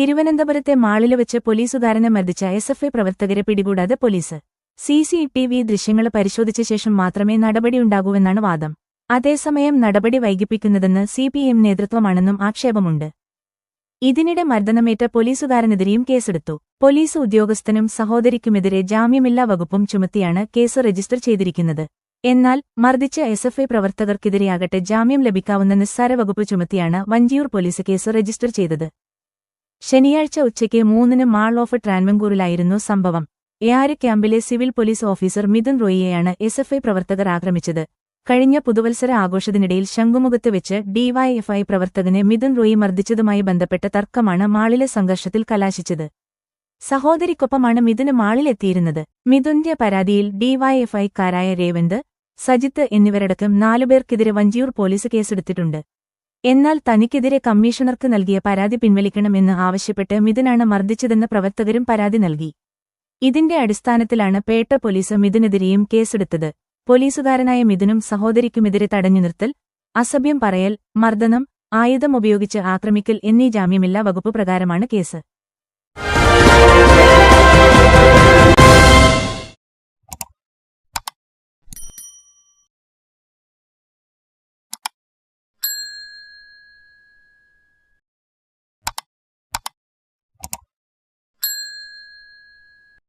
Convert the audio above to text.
തിരുവനന്തപുരത്തെ മാളില് വെച്ച് പോലീസുകാരനെ മർദ്ദിച്ച എസ്എഫ്ഐ പ്രവർത്തകരെ പിടികൂടാതെ പോലീസ്. സിസിടിവി ദൃശ്യങ്ങൾ പരിശോധിച്ച ശേഷം മാത്രമേ നടപടിയുണ്ടാകൂവെന്നാണ് വാദം. അതേസമയം നടപടി വൈകിപ്പിക്കുന്നതെന്ന് സിപിഎം നേതൃത്വമാണെന്നും ആക്ഷേപമുണ്ട്. ഇതിനിടെ മർദ്ദനമേറ്റ പോലീസുകാരനെതിരെയും കേസെടുത്തു. പോലീസ് ഉദ്യോഗസ്ഥനും സഹോദരിക്കുമെതിരെ ജാമ്യമില്ലാ വകുപ്പും ചുമത്തിയാണ് കേസ് രജിസ്റ്റർ ചെയ്തിരിക്കുന്നത്. എന്നാൽ മർദ്ദിച്ച എസ്എഫ്ഐ പ്രവർത്തകർക്കെതിരെയാകട്ടെ ജാമ്യം ലഭിക്കാവുന്ന നിസ്സാര വകുപ്പ് ചുമത്തിയാണ് വഞ്ചിയൂർ പോലീസ് കേസ് രജിസ്റ്റർ ചെയ്തത്. ശനിയാഴ്ച ഉച്ചയ്ക്ക് 3-ന് മാൾ ഓഫ് ട്രാൻവങ്കൂറിലായിരുന്നു സംഭവം. എയാര് ക്യാമ്പിലെ സിവിൽ പോലീസ് ഓഫീസർ മിഥുൻ റോയിയെയാണ് എസ്എഫ്ഐ പ്രവർത്തകർ ആക്രമിച്ചത്. കഴിഞ്ഞ പുതുവത്സര ആഘോഷത്തിനിടയിൽ ശംഖുമുഖത്ത് വെച്ച് ഡിവൈഎഫ്ഐ പ്രവർത്തകനെ മിഥുൻ റോയി മർദ്ദിച്ചതുമായി ബന്ധപ്പെട്ട തർക്കമാണ് മാളിലെ സംഘർഷത്തിൽ കലാശിച്ചത്. സഹോദരിക്കൊപ്പമാണ് മിഥുന് മാളിലെത്തിയിരുന്നത്. മിഥുന്റെ പരാതിയിൽ ഡിവൈഎഫ്ഐക്കാരായ രേവന്ത്, സജിത്ത് എന്നിവരടക്കം 4 പേർക്കെതിരെ വഞ്ചിയൂർ പോലീസ് കേസെടുത്തിട്ടുണ്ട്. എന്നാൽ തനിക്കെതിരെ കമ്മീഷണർക്ക് നൽകിയ പരാതി പിൻവലിക്കണമെന്ന് ആവശ്യപ്പെട്ട് മിഥുനാണ് മർദ്ദിച്ചതെന്ന് പ്രവർത്തകരും പരാതി നൽകി. ഇതിന്റെ അടിസ്ഥാനത്തിലാണ് പേട്ട പോലീസ് മിഥുനെതിരെയും കേസെടുത്തത്. പോലീസുകാരനായ മിഥുനും സഹോദരിക്കുമെതിരെ തടഞ്ഞുനിർത്തൽ, അസഭ്യം പറയൽ, മർദ്ദനം, ആയുധം ഉപയോഗിച്ച് ആക്രമിക്കൽ എന്നീ ജാമ്യമില്ലാ വകുപ്പ് പ്രകാരമാണ് കേസ്.